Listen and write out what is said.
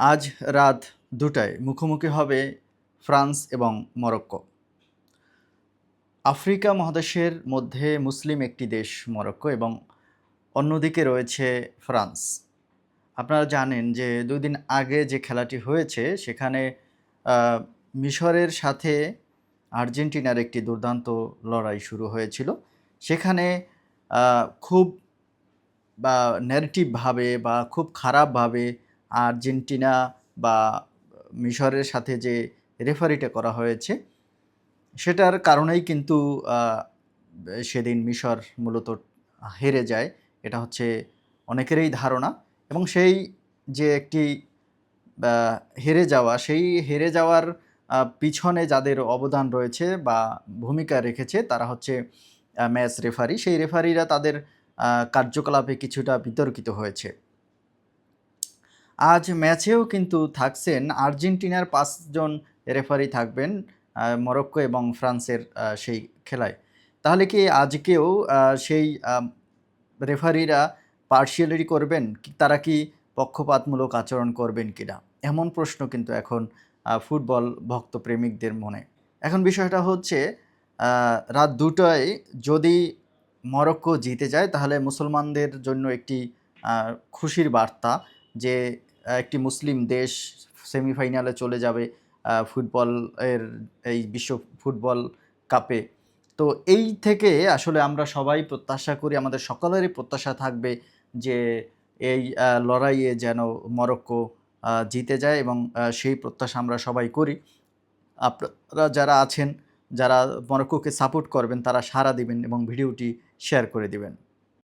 আজ রাত ২টায় মুখোমুখি হবে ফ্রান্স এবং মরক্কো। আফ্রিকা মহাদেশের মধ্যে মুসলিম একটি দেশ মরক্কো এবং অন্যদিকে রয়েছে ফ্রান্স। আপনারা জানেন যে ২ দিন আগে যে খেলাটি হয়েছে সেখানে আ মিশরের সাথে আর্জেন্টিনার একটি দুর্দান্ত লড়াই শুরু হয়েছিল। সেখানে আ খুব নেগেটিভভাবে বা খুব খারাপভাবে আর্জেন্টিনা বা মিশরের সাথে যে রেফারিটা করা হয়েছে, সেটার কারণেই কিন্তু আ সেদিন মিশর মূলত হেরে যায়। এটা হচ্ছে অনেকেরই ধারণা এবং সেই যে একটি আ হেরে যাওয়া, সেই হেরে যাওয়ার পিছনে যাদের অবদান রয়েছে বা ভূমিকা রেখেছে তারা হচ্ছে ম্যাচ রেফারি। সেই রেফারিরা তাদের কার্যকলাপে কিছুটা বিতর্কিত হয়েছে। আজ ম্যাচেও কিন্তু থাকছেন আর্জেন্টিনার ৫ জন রেফারি থাকবেন মরক্কো এবং ফ্রান্সের সেই খেলায়। তাহলে কি আজকেও সেই রেফারিরা পার্শিয়ালিটি করবেন? তারা কি পক্ষপাতমূলক আচরণ করবেন কিনা? এমন প্রশ্ন কিন্তু এখন ফুটবল ভক্ত প্রেমিকদের মনে। এখন বিষয়টা হচ্ছে রাত ২টায় যদি মরক্কো জিতে যায় তাহলে মুসলমানদের জন্য একটি আ খুশির বার্তা যে একটি মুসলিম দেশ সেমিফাইনালে চলে যাবে ফুটবলের এই বিশ্ব ফুটবল কাপে। তো এই থেকে আসলে আমরা সবাই প্রত্যাশা করি, আমাদের সকলেরই প্রত্যাশা থাকবে যে এই লড়াইয়ে যেন মরক্কো জিতে যায় এবং সেই প্রত্যাশা আমরা সবাই করি। আপনারা যারা আছেন, যারা মরক্কোকে সাপোর্ট করবেন তারা সাড়া দিবেন এবং ভিডিওটি শেয়ার করে দিবেন।